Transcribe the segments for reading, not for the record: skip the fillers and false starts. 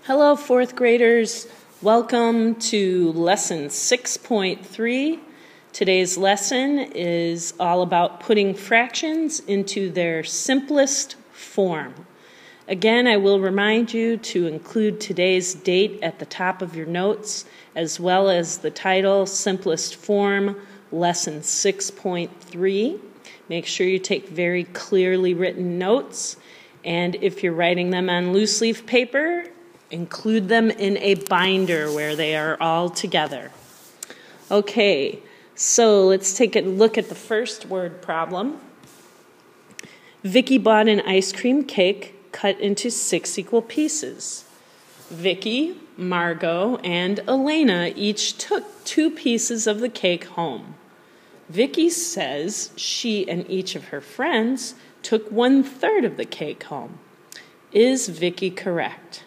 Hello, fourth graders. Welcome to lesson 6.3. Today's lesson is all about putting fractions into their simplest form. Again, I will remind you to include today's date at the top of your notes, as well as the title, Simplest Form, Lesson 6.3. Make sure you take very clearly written notes, and if you're writing them on loose leaf paper, include them in a binder where they are all together. Okay, so let's take a look at the first word problem. Vicky bought an ice cream cake cut into 6 equal pieces. Vicky, Margot, and Elena each took 2 pieces of the cake home. Vicky says she and each of her friends took 1/3 of the cake home. Is Vicky correct?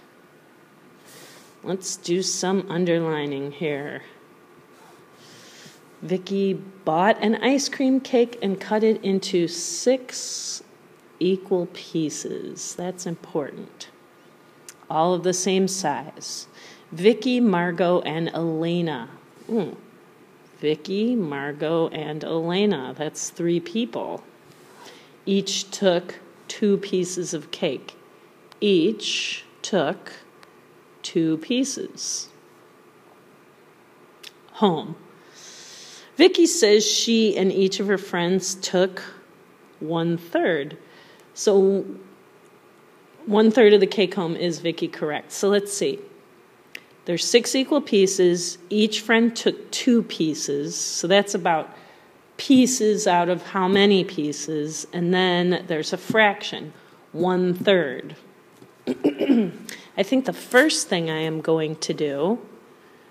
Let's do some underlining here. Vicky bought an ice cream cake and cut it into 6 equal pieces. That's important. All of the same size. Vicky, Margot, and Elena. Vicky, Margot, and Elena. That's 3 people. Each took 2 pieces of cake. Each took 2 pieces home. Vicky says she and each of her friends took 1/3. So 1/3 of the cake home. Is Vicky correct? So let's see. There's 6 equal pieces. Each friend took 2 pieces. So that's about pieces out of how many pieces. And then there's a fraction, 1/3. I think the first thing I am going to do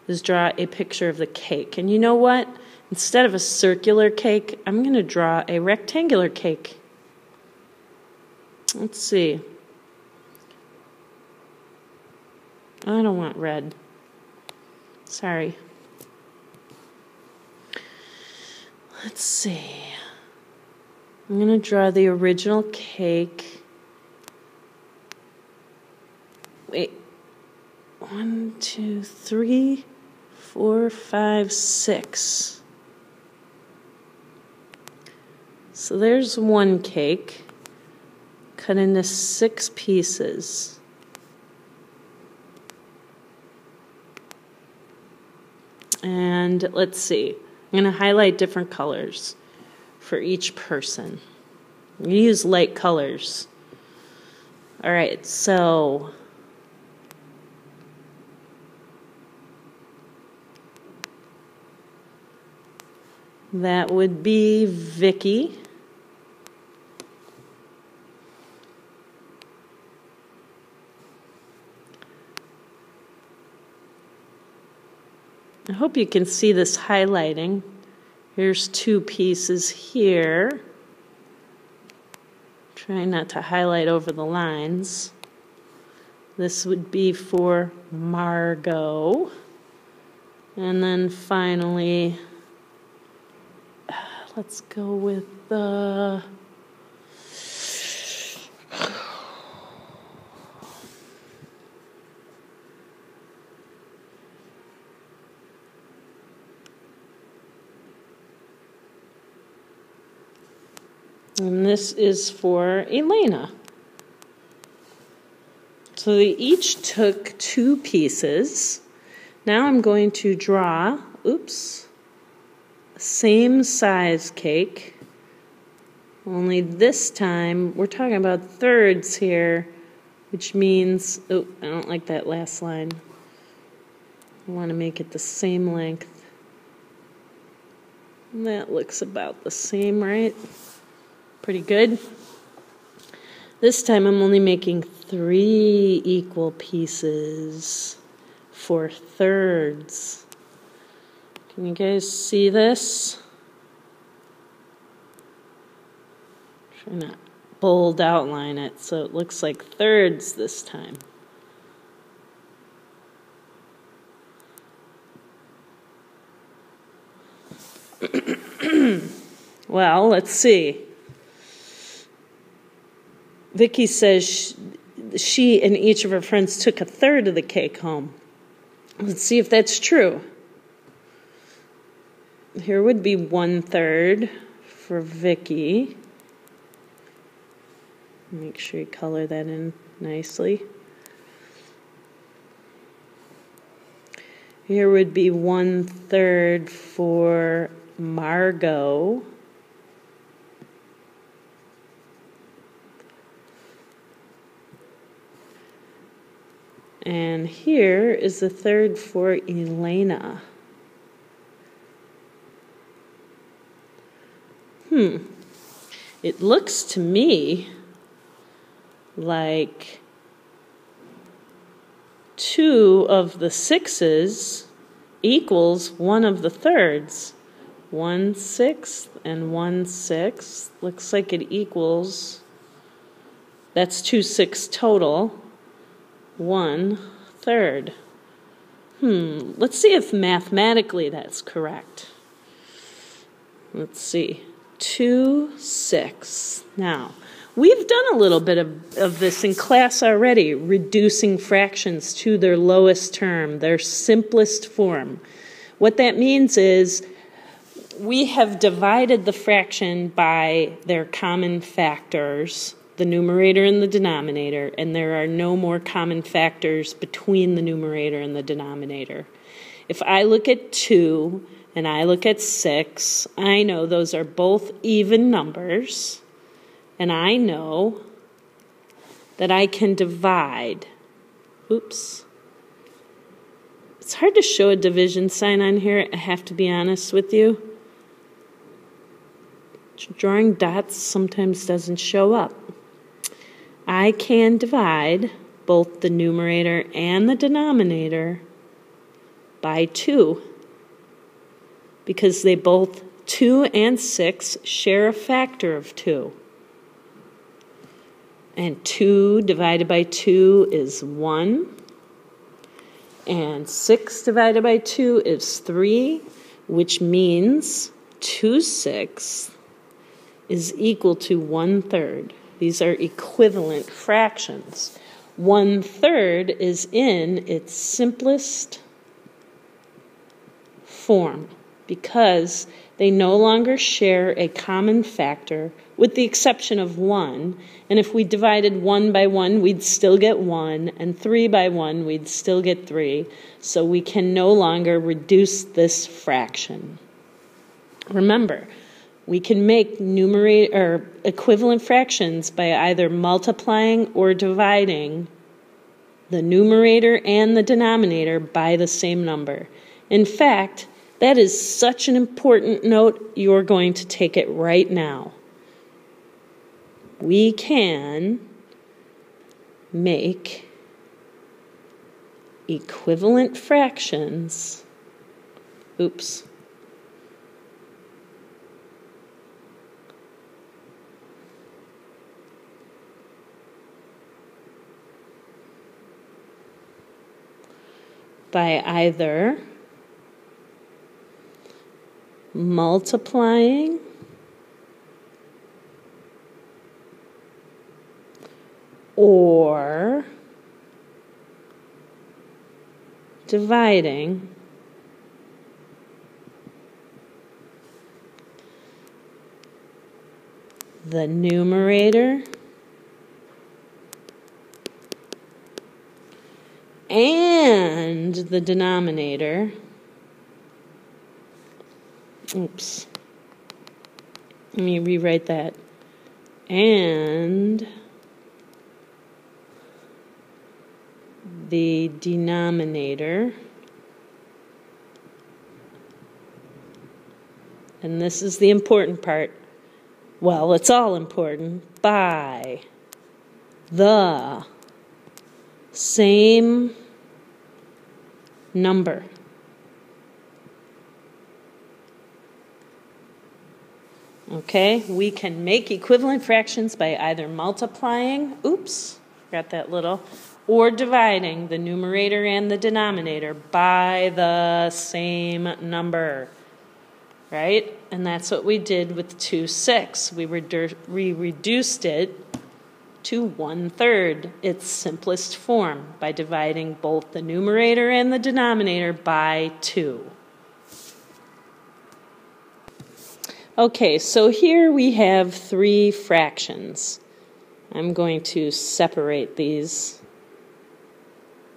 is draw a picture of the cake. And you know what? Instead of a circular cake, I'm going to draw a rectangular cake. Let's see. I don't want red. Sorry. Let's see. I'm going to draw the original cake. Wait, 1, 2, 3, 4, 5, 6. So there's one cake cut into 6 pieces. And let's see, I'm going to highlight different colors for each person. I'm going to use light colors. All right, so that would be Vicky. I hope you can see this highlighting. Here's 2 pieces here. Try not to highlight over the lines. This would be for Margot. And then finally, let's go with the and this is for Elena. So they each took 2 pieces. Now I'm going to draw, same size cake, only this time we're talking about thirds here, which means, I don't like that last line. I want to make it the same length. That looks about the same, right? Pretty good. This time I'm only making 3 equal pieces for thirds. Can you guys see this? Try not bold outline it so it looks like thirds this time. Well, let's see. Vicky says she and each of her friends took a third of the cake home. Let's see if that's true. Here would be 1/3 for Vicky. Make sure you color that in nicely. Here would be 1/3 for Margot. And here is the third for Elena. It looks to me like 2 of the 6s equals 1 of the thirds. 1/6 and 1/6. Looks like it equals, that's 2 6 total, 1/3. Let's see if mathematically that's correct. Let's see. 2 6. Now, we've done a little bit of this in class already, reducing fractions to their lowest term, their simplest form. What that means is we have divided the fraction by their common factors, the numerator and the denominator, and there are no more common factors between the numerator and the denominator. If I look at 2 and I look at 6, I know those are both even numbers, and I know that I can divide. Oops. It's hard to show a division sign on here, I have to be honest with you. Drawing dots sometimes doesn't show up. I can divide both the numerator and the denominator by 2 because they both, 2 and 6, share a factor of 2. And 2 divided by 2 is 1. And 6 divided by 2 is 3, which means 2/6 is equal to 1/3. These are equivalent fractions. 1/3 is in its simplest form because they no longer share a common factor with the exception of 1. And if we divided 1 by 1, we'd still get 1, and 3 by 1, we'd still get 3. So we can no longer reduce this fraction. Remember, we can make equivalent fractions by either multiplying or dividing the numerator and the denominator by the same number. In fact, that is such an important note, you're going to take it right now. We can make equivalent fractions. Oops. By either multiplying or dividing the numerator and the denominator. Oops. Let me rewrite that. And the denominator. And this is the important part. Well, it's all important. By the same number. Okay, we can make equivalent fractions by either multiplying, forgot that little, or dividing the numerator and the denominator by the same number, right? And that's what we did with 2/6. We reduced it to 1/3, its simplest form, by dividing both the numerator and the denominator by 2. Okay, so here we have 3 fractions. I'm going to separate these.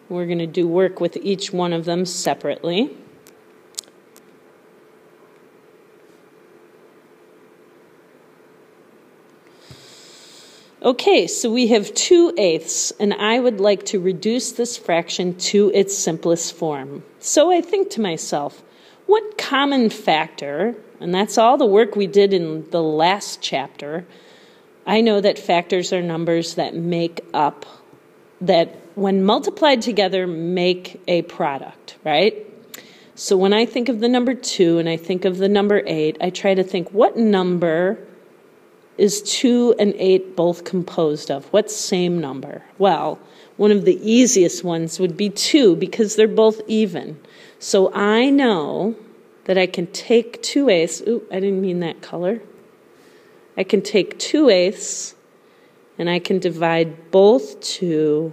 We're going to do work with each one of them separately. Okay, so we have 2/8, and I would like to reduce this fraction to its simplest form. So I think to myself, what common factor, and that's all the work we did in the last chapter. I know that factors are numbers that make up, that when multiplied together make a product, right? So when I think of the number 2 and I think of the number 8, I try to think, what number is 2 and 8 both composed of? What same number? Well, one of the easiest ones would be 2 because they're both even. So I know that I can take 2/8. Ooh, I didn't mean that color. I can take 2/8 and I can divide both 2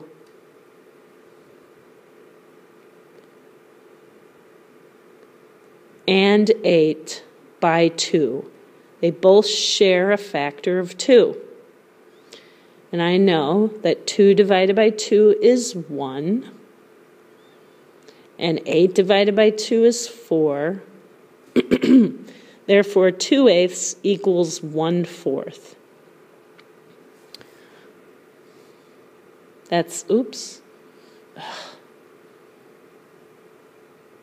and 8 by 2. They both share a factor of 2. And I know that 2 divided by 2 is 1. And 8 divided by 2 is 4. Therefore, 2/8 equals 1/4. That's, oops.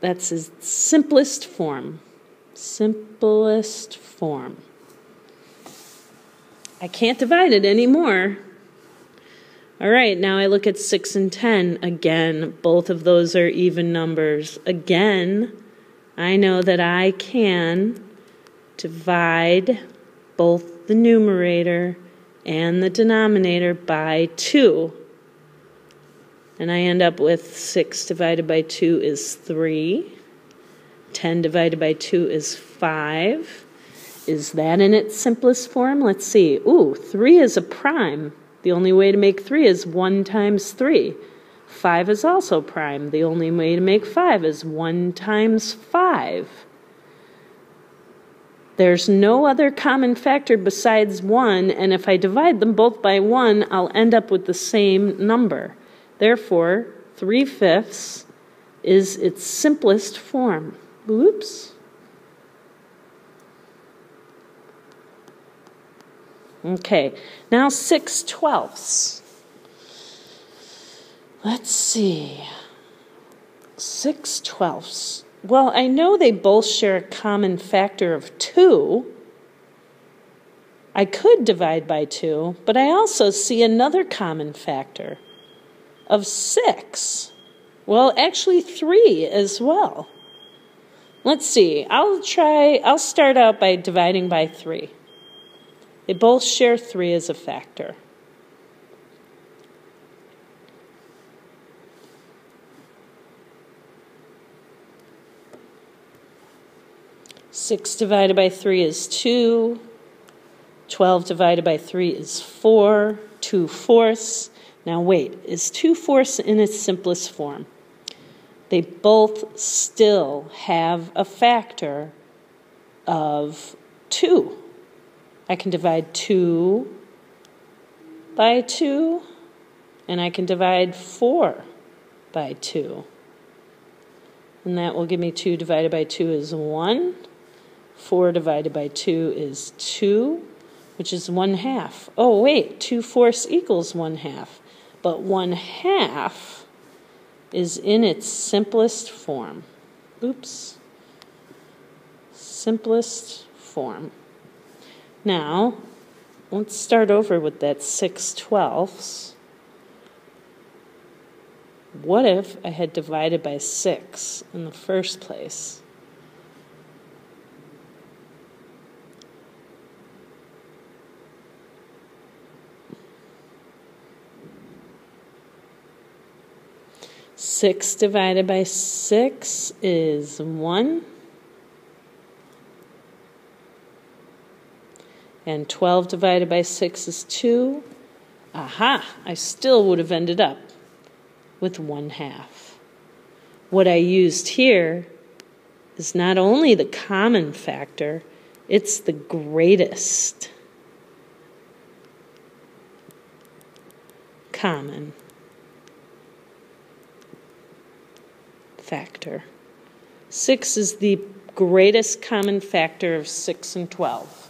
That's its simplest form. Simplest form. I can't divide it anymore. All right, now I look at 6 and 10. Again, both of those are even numbers. Again, I know that I can divide both the numerator and the denominator by 2. And I end up with 6 divided by 2 is 3. 10 divided by 2 is 5. Is that in its simplest form? Let's see. Ooh, 3 is a prime. The only way to make 3 is 1 times 3. 5 is also prime. The only way to make 5 is 1 times 5. There's no other common factor besides 1, and if I divide them both by 1, I'll end up with the same number. Therefore, 3/5 is its simplest form. Oops. Okay, now 6/12. Let's see. 6/12. Well, I know they both share a common factor of 2. I could divide by 2, but I also see another common factor of 6. Well, actually 3 as well. Let's see. I'll start out by dividing by 3. They both share 3 as a factor. Six divided by 3 is 2. 12 divided by 3 is 4. 2/4. Now wait, is 2/4 in its simplest form? They both still have a factor of 2. I can divide 2 by 2, and I can divide 4 by 2. And that will give me 2 divided by 2 is 1. 4 divided by 2 is 2, which is 1/2. Oh, wait, 2/4 equals 1/2. But 1/2 is in its simplest form. Oops. Simplest form. Now, let's start over with that 6/12. What if I had divided by 6 in the first place? Six divided by 6 is 1. And 12 divided by 6 is 2. Aha, I still would have ended up with 1/2. What I used here is not only the common factor, it's the greatest common factor. 6 is the greatest common factor of 6 and 12.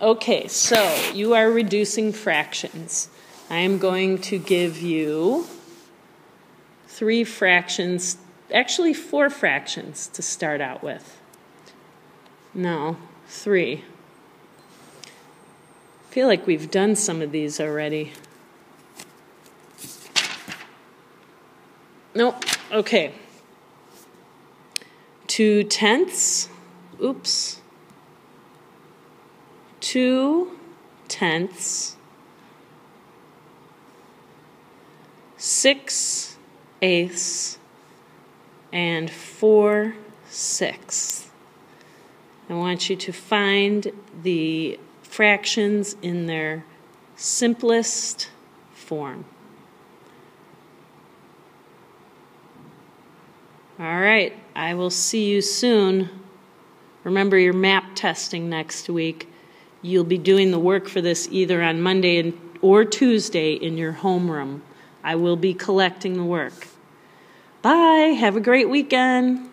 Okay, so you are reducing fractions. I am going to give you 3 fractions, actually 4 fractions to start out with. No, 3. I feel like we've done some of these already. Nope, okay. 2/10. Oops. 2/10. 6/8, and 4/6. I want you to find the fractions in their simplest form. All right, I will see you soon. Remember your map testing next week. You'll be doing the work for this either on Monday or Tuesday in your homeroom. I will be collecting the work. Bye. Have a great weekend.